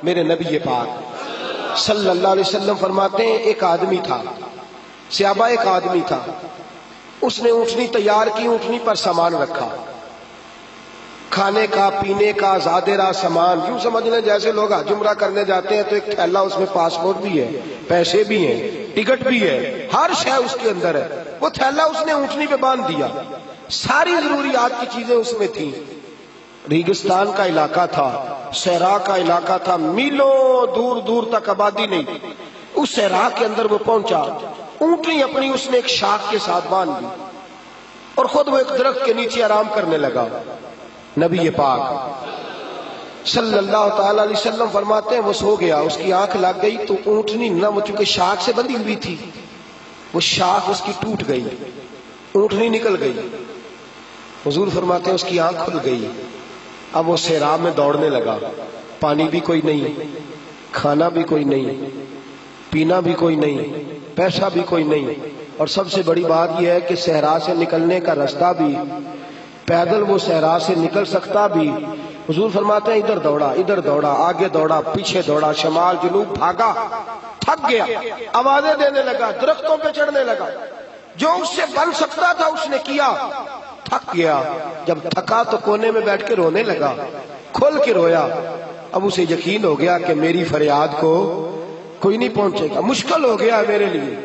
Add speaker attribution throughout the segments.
Speaker 1: میرے نبی پاک صلی اللہ علیہ وسلم فرماتے ہیں ایک آدمی تھا، صحابہ ایک آدمی تھا، اس نے اونٹنی تیار کی، اونٹنی پر سامان رکھا، کھانے کا پینے کا زادرہ سامان، یوں سمجھ لیں جیسے لوگ حج عمرہ کرنے جاتے ہیں تو ایک تھیلا، اس میں پاسپورٹ بھی ہے، پیسے بھی ہیں، ٹکٹ بھی ہے، ہر شے اس کے اندر ہے، وہ تھیلا اس نے اونٹنی پہ باندھ دیا، ساری ضروریات کی چیزیں اس میں تھیں۔ ریگستان کا علاقہ تھا، صحرا کا علاقہ تھا، میلوں دور دور تک آبادی نہیں، اس صحرا کے اندر وہ پہنچا، اونٹنی اپنی اس نے ایک شاخ کے ساتھ باندھ دی اور خود وہ ایک درخت کے نیچے آرام کرنے لگا۔ نبی پاک صلی اللہ تعالی علیہ وسلم فرماتے ہیں وہ سو گیا، اس کی آنکھ لگ گئی تو اونٹنی نہ، وہ چونکہ شاخ سے بندھی ہوئی تھی، وہ شاخ اس کی ٹوٹ گئی، اونٹنی نکل گئی۔ حضور فرماتے ہیں اس کی آنکھ کھل گئی، اب وہ صحرا میں دوڑنے لگا، پانی بھی کوئی نہیں، کھانا بھی کوئی نہیں، پینا بھی کوئی نہیں، پیسہ بھی کوئی نہیں، اور سب سے بڑی بات یہ ہے کہ صحرا سے نکلنے کا رستہ بھی، پیدل وہ صحرا سے نکل سکتا بھی۔ حضور فرماتے ہیں ادھر دوڑا، ادھر دوڑا، آگے دوڑا، پیچھے دوڑا، شمال جنوب بھاگا، تھک گیا، آوازیں دینے لگا، درختوں پہ چڑھنے لگا، جو اس سے بن سکتا تھا اس نے کیا، تھک گیا، جب تھکا تو کونے میں بیٹھ کے رونے لگا، کھول کے رویا۔ اب اسے یقین ہو گیا کہ میری فریاد کو کوئی نہیں پہنچے گا، مشکل ہو گیا میرے لیے۔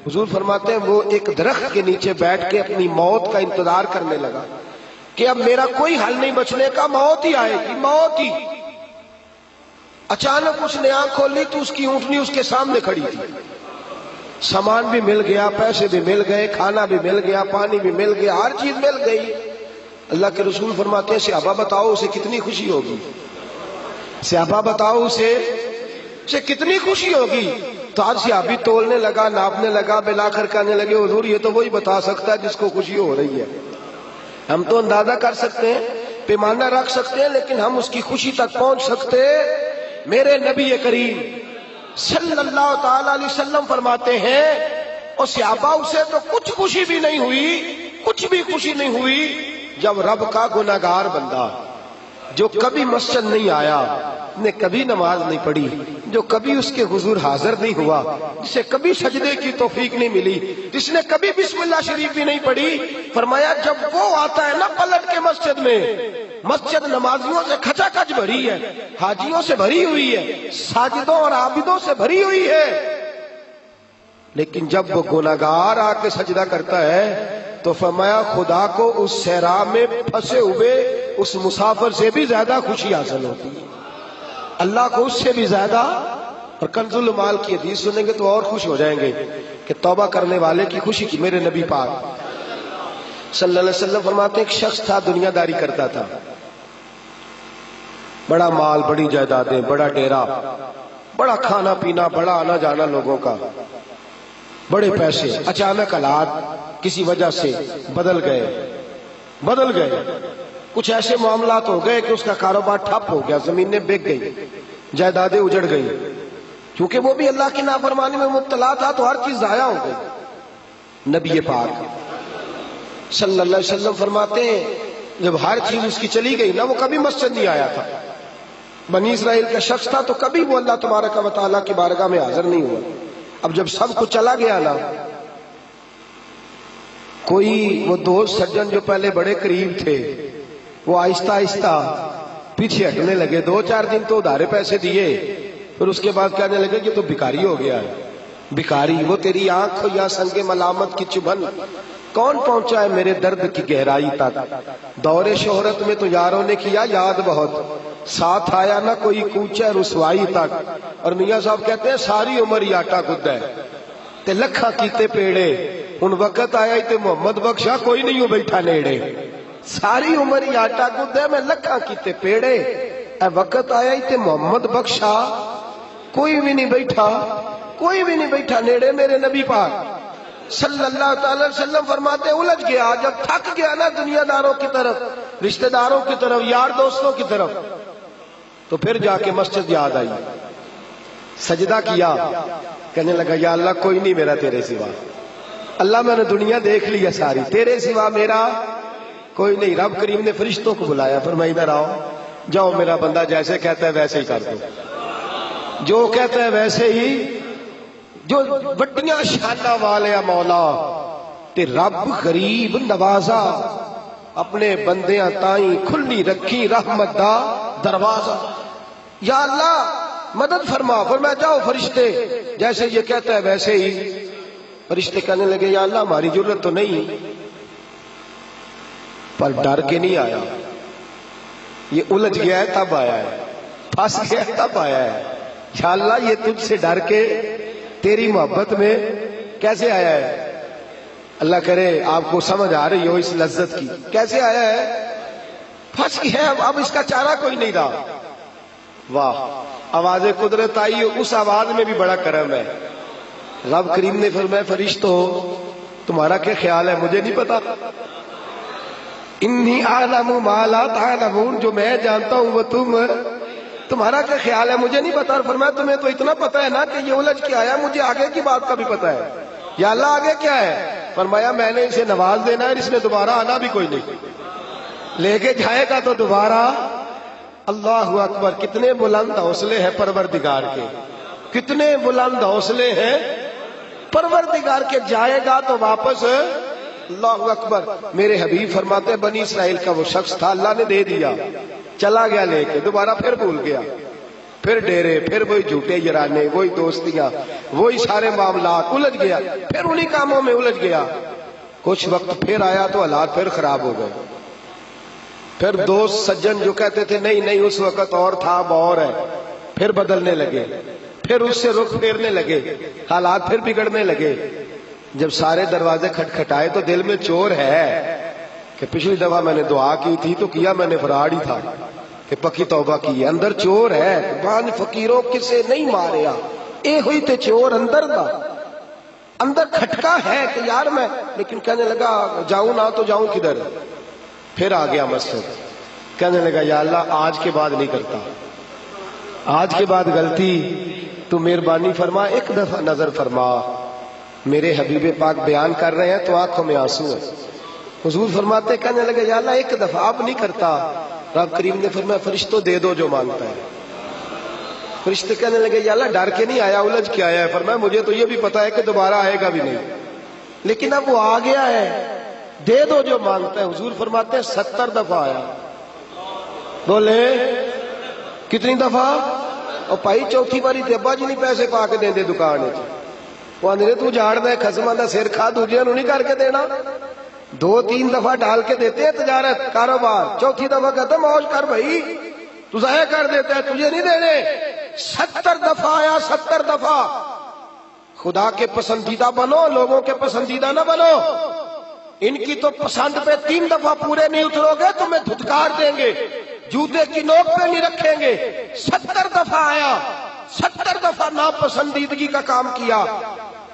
Speaker 1: حضور فرماتے ہیں وہ ایک درخت کے نیچے بیٹھ کے اپنی موت کا انتظار کرنے لگا کہ اب میرا کوئی حل نہیں بچنے کا، موت ہی آئے گی، موت ہی۔ اچانک اس نے آنکھ کھولی تو اس کی اونٹنی اس کے سامنے کھڑی تھی، سامان بھی مل گیا، پیسے بھی مل گئے، کھانا بھی مل گیا، پانی بھی مل گیا، ہر چیز مل گئی۔ اللہ کے رسول فرماتے ہیں صحابہ بتاؤ اسے کتنی خوشی ہوگی، صحابہ بتاؤ اسے کتنی خوشی ہوگی۔ تو آج صحابی تولنے لگا، ناپنے لگا، بلاخر کہنے لگے حضور یہ تو وہی بتا سکتا ہے جس کو خوشی ہو رہی ہے، ہم تو اندازہ کر سکتے ہیں، پیمانہ رکھ سکتے ہیں، لیکن ہم اس کی خوشی تک پہنچ سکتے۔ میرے نبی کریم صلی اللہ تعالی علیہ وسلم فرماتے ہیں اور صحابہ اسے تو کچھ خوشی بھی نہیں ہوئی، کچھ بھی خوشی نہیں ہوئی جب رب کا گناہگار بندہ جو کبھی مسجد نہیں آیا، نے کبھی نماز نہیں پڑھی، جو کبھی اس کے حضور حاضر نہیں ہوا، جسے کبھی سجدے کی توفیق نہیں ملی، جس نے کبھی بسم اللہ شریف بھی نہیں پڑھی، فرمایا جب وہ آتا ہے نا پلٹ کے مسجد میں، مسجد نمازیوں سے کھچا کھچ بھری ہے، حاجیوں سے بھری ہوئی ہے، ساجدوں اور عابدوں سے بھری ہوئی ہے، لیکن جب وہ گناہگار آ کے سجدہ کرتا ہے تو فرمایا خدا کو اس صحرا میں پھنسے ہوئے اس مسافر سے بھی زیادہ خوشی حاصل ہوتی ہے، اللہ کو اس سے بھی زیادہ۔ اور کنز المال کی حدیث سنیں گے تو اور خوش ہو جائیں گے کہ توبہ کرنے والے کی خوشی کی۔ میرے نبی پاک صلی اللہ علیہ وسلم فرماتے ہیں ایک شخص تھا دنیا داری کرتا تھا، بڑا مال، بڑی جائیدادیں، بڑا ڈیرا، بڑا کھانا پینا، بڑا آنا جانا لوگوں کا، بڑے پیسے۔ اچانک حالات کسی وجہ سے بدل گئے، کچھ ایسے معاملات ہو گئے کہ اس کا کاروبار ٹھپ ہو گیا، زمینیں بک گئی، جائیدادیں اجڑ گئی، کیونکہ وہ بھی اللہ کی نافرمانی میں مبتلا تھا تو ہر چیز ضائع ہو گئی۔ نبی پاک صلی اللہ علیہ وسلم فرماتے ہیں جب ہر چیز اس کی چلی گئی نا، وہ کبھی مسجد نہیں آیا تھا، بنی اسرائیل کا شخص تھا تو کبھی وہ اللہ تبارک و تعالیٰ کی بارگاہ میں حاضر نہیں ہوا۔ اب جب سب کچھ چلا گیا نا، کوئی وہ دوست سجن جو پہلے بڑے قریب تھے وہ آہستہ آہستہ پیچھے ہٹنے لگے، 2-4 دن تو ادھارے پیسے دیے، پھر اس کے بعد کہنے لگے کہ تو بھکاری ہو گیا ہے، بھکاری، وہ تیری آنکھ یا سنگ ملامت کی چبھن کون پہنچا ہے میرے درد کی گہرائی تک، دور شہرت میں تو یاروں نے کیا یاد بہت، ساتھ آیا نہ کوئی کوچہ رسوائی تک۔ اور میاں صاحب کہتے ہیں ساری عمر ہی آٹا گد ہے تے لکھا کیتے پیڑے، ان وقت آیا تے محمد بخشا کوئی نہیں ہو بیٹھا نیڑے، ساری عمر ہی آٹا گد ہے میں لکھا کیتے پیڑے، اے وقت آیا تے محمد بخشا کوئی بھی نہیں بیٹھا نیڑے۔ میرے نبی پاک صلی اللہ تعالی وسلم فرماتے الجھ گیا، جب تھک گیا نا دنیا داروں کی طرف، رشتہ داروں کی طرف، یار دوستوں کی طرف، تو پھر جا کے مسجد یاد آئی، سجدہ کیا، کہنے لگا یا اللہ کوئی نہیں میرا تیرے سوا، اللہ میں نے دنیا دیکھ لی ہے ساری، تیرے سوا میرا کوئی نہیں۔ رب کریم نے فرشتوں کو بلایا، فرمایا ادھر آؤ، جاؤ میرا بندہ جیسے کہتا ہے ویسے ہی کر دو، جو کہتا ہے ویسے ہی، جو وڈیاں شاناں والے مولا تے رب غریب نوازا، اپنے بندیاں تائیں کھلی رکھی رحمت دا دروازہ۔ یا اللہ مدد فرما، فرمایا جاؤ فرشتے جیسے یہ کہتا ہے ویسے ہی۔ فرشتے کہنے لگے یا اللہ ہماری ضرورت تو نہیں، پر ڈر کے نہیں آیا، یہ الجھ گیا ہے تب آیا ہے، پھنس گیا ہے تب آیا ہے۔ یا اللہ یہ تجھ سے ڈر کے تیری محبت میں کیسے آیا ہے؟ اللہ کرے آپ کو سمجھ آ رہی ہو اس لذت کی، کیسے آیا ہے؟ پھنس گیا ہے، اب اس کا چارہ کوئی نہیں رہا۔ واہ، آواز قدرت آئی، اس آواز میں بھی بڑا کرم ہے۔ رب کریم نے فرمایا فرشتو تمہارا کیا خیال ہے؟ مجھے نہیں پتا، انی اعلم ما لا تعلمون، جو میں جانتا ہوں وہ تمہارا کیا خیال ہے مجھے نہیں پتا۔ اور فرمایا تمہیں تو اتنا پتا ہے نا کہ یہ الجھ کے آیا، مجھے آگے کی بات کا بھی پتا ہے۔ یا اللہ آگے کیا ہے؟ فرمایا میں نے اسے نواز دینا ہے، اس نے دوبارہ آنا بھی کوئی نہیں، لے کے جائے گا تو دوبارہ۔ اللہ اکبر، کتنے بلند حوصلے ہیں پروردگار کے، کتنے بلند حوصلے ہیں پروردگار کے، جائے گا تو واپس۔ اللہ اکبر، میرے حبیب فرماتے ہیں بنی اسرائیل کا وہ شخص تھا، اللہ نے دے دیا، چلا گیا لے کے، دوبارہ پھر بھول گیا، پھر ڈیرے، پھر وہی جھوٹے یارانے، وہی دوستیاں، وہی سارے معاملات، الجھ گیا، پھر انہی کاموں میں الجھ گیا۔ کچھ وقت پھر آیا تو حالات پھر خراب ہو گئے، پھر دوست سجن جو کہتے تھے نہیں نہیں اس وقت اور تھا اب اور ہے، پھر بدلنے لگے، پھر اس سے رخ پھیرنے لگے، حالات پھر بگڑنے لگے۔ جب سارے دروازے کھٹکھٹائے تو دل میں چور ہے کہ پچھلی دفعہ میں نے دعا کی تھی تو کیا میں نے فراڈ ہی تھا کہ پکی توبہ کی ہے، اندر چور ہے، بان فقیروں کسے نہیں ماریا، اے ہوئی تے چور اندر دا، اندر کھٹکا ہے کہ یار میں، لیکن کہنے لگا جاؤں نہ تو جاؤں کدھر۔ پھر آ گیا مسجد، کہنے لگا یا اللہ آج کے بعد نہیں کرتا، آج کے بعد غلطی تو مہربانی فرما، ایک دفعہ نظر فرما۔ میرے حبیب پاک بیان کر رہے ہیں تو آنکھوں میں آنسو ہے۔ حضور فرماتے کہنے لگے یا اللہ ایک دفعہ، اب نہیں کرتا۔ رب کریم نے فرمایا فرشتوں دے دو جو مانگتا ہے۔ فرشتے کہنے لگے یا اللہ ڈر کے نہیں آیا، الجھ کے آیا ہے۔ فرمایا مجھے تو یہ بھی پتا ہے کہ دوبارہ آئے گا بھی نہیں، لیکن اب وہ آ گیا ہے، دے دو جو مانگتا ہے۔ حضور فرماتے ہیں 70 دفعہ آیا۔ بولے کتنی دفعہ؟ اور پائی چوتھی باری تے ابا جی نہیں پیسے پا کے دیں دے دکان وہ آدھے تو جاڑنا ہے خسمہ دا سر کھا، دوجے نو نہیں کر کے دینا۔ 2-3 دفعہ ڈال کے دیتے ہیں تجارت کاروبار، چوتھی دفعہ کہتا موج کر بھائی، تو ضائع کر دیتا ہے، تجھے نہیں دینے۔ 70 دفعہ آیا، 70 دفعہ۔ خدا کے پسندیدہ بنو، لوگوں کے پسندیدہ نہ بنو۔ ان کی تو پسند پہ 3 دفعہ پورے نہیں اترو گے تمہیں دھتکار دیں گے، جوتے کی نوک پہ نہیں رکھیں گے۔ 70 دفعہ آیا، 70 دفعہ ناپسندیدگی کا کام کیا۔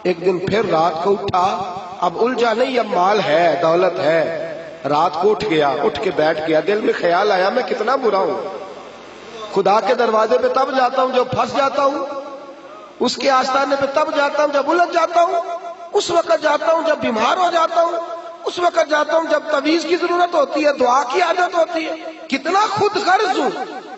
Speaker 1: ایک دن پھر رات کو اٹھا، اب الجھا نہیں، اب مال ہے، دولت ہے۔ رات کو اٹھ گیا، اٹھ کے بیٹھ گیا، دل میں خیال آیا میں کتنا برا ہوں، خدا کے دروازے پہ تب جاتا ہوں جب پھنس جاتا ہوں، اس کے آستانے پہ تب جاتا ہوں جب الجھ جاتا ہوں، اس وقت جاتا ہوں جب بیمار ہو جاتا ہوں، اس وقت جاتا ہوں جب تعویذ کی ضرورت ہوتی ہے، دعا کی عادت ہوتی ہے۔ کتنا خود غرض ہوں،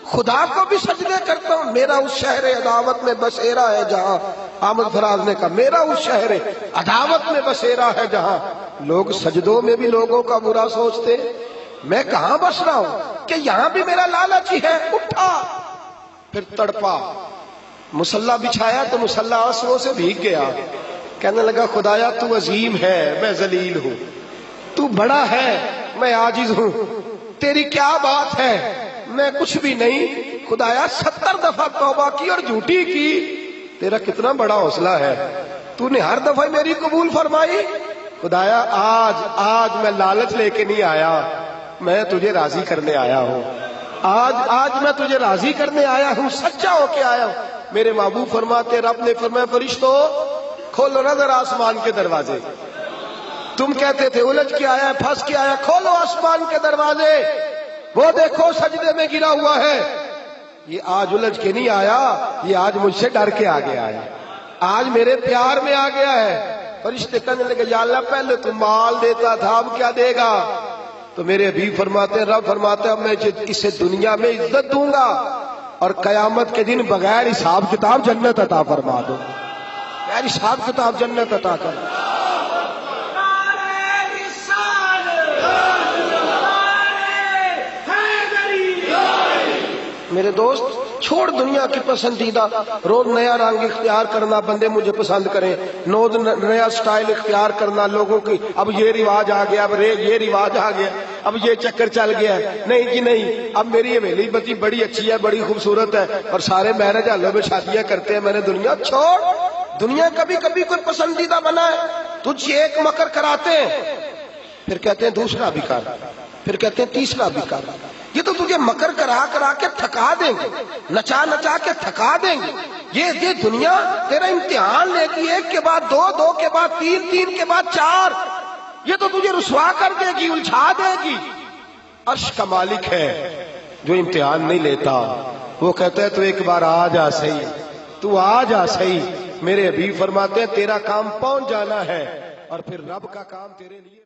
Speaker 1: خدا کو بھی سجدے کرتا ہوں۔ میرا اس شہر عداوت میں بسیرا ہے جہاں، احمد فراز نے کہا میرا اس شہر عداوت میں بسیرا ہے جہاں، لوگ سجدوں میں بھی لوگوں کا برا سوچتے، میں کہاں بس رہا ہوں کہ یہاں بھی میرا لالچ ہی ہے۔ اٹھا، پھر تڑپا، مصلی بچھایا تو مصلی آنسوؤں سے بھیگ گیا۔ کہنے لگا خدایا تو عظیم ہے، میں ذلیل ہوں، تو بڑا ہے، میں عاجز ہوں، تیری کیا بات ہے، میں کچھ بھی نہیں۔ خدایا 70 دفعہ توبہ کی اور جھوٹی کی، تیرا کتنا بڑا حوصلہ ہے، تو نے ہر دفعہ میری قبول فرمائی۔ خدایا آج میں لالچ لے کے نہیں آیا، میں تجھے راضی کرنے آیا ہوں، آج میں تجھے راضی کرنے آیا ہوں، سچا ہو کے آیا ہوں۔ میرے محبوب فرماتے، رب نے فرمایا فرشتوں کھولو نا ذرا آسمان کے دروازے، تم کہتے تھے الجھ کے آیا ہے، پھنس کے آیا، کھولو آسمان کے دروازے، وہ دیکھو سجدے میں گرا ہوا ہے۔ یہ آج الجھ کے نہیں آیا، یہ آج مجھ سے ڈر کے آ گیا ہے، آج میرے پیار میں آ گیا ہے۔ فرشتے کہنے لگے یا اللہ پہلے تو مال دیتا تھا، اب کیا دے گا؟ تو میرے حبیب فرماتے ہیں، رب فرماتے ہیں اب میں اسے دنیا میں عزت دوں گا اور قیامت کے دن بغیر حساب کتاب جنت عطا فرما دو، بغیر حساب کتاب جنت عطا کر۔ میرے دوست چھوڑ دنیا کی پسندیدہ، روز نیا رنگ اختیار کرنا، بندے مجھے پسند کریں، روز نیا سٹائل اختیار کرنا لوگوں کی، اب یہ رواج آ گیا، اب یہ رواج آ گیا، اب یہ چکر چل گیا ہے، نہیں جی نہیں، اب میری حویلی بتی بڑی اچھی ہے، بڑی خوبصورت ہے، اور سارے میرج ہالوں میں شادیاں کرتے ہیں، میں نے دنیا چھوڑ، دنیا کبھی کبھی کوئی پسندیدہ بنا ہے، تجھ سے ایک مکر کراتے ہیں، پھر کہتے ہیں دوسرا بھی کر، پھر کہتے ہیں تیسرا بھی کر، یہ تو تجھے مکر کرا کرا کے تھکا دیں گے، نچا نچا کے تھکا دیں گے، یہ دنیا تیرا امتحان لے گی، ایک کے بعد دو، دو کے بعد تین، تین کے بعد چار، یہ تو تجھے رسوا کر دے گی، الجھا دے گی۔ عرش کا مالک ہے جو امتحان نہیں لیتا، وہ کہتا ہے تو ایک بار آ جا صحیح، تو آ جا صحیح۔ میرے حبیب فرماتے ہیں تیرا کام پہنچ جانا ہے، اور پھر رب کا کام تیرے لیے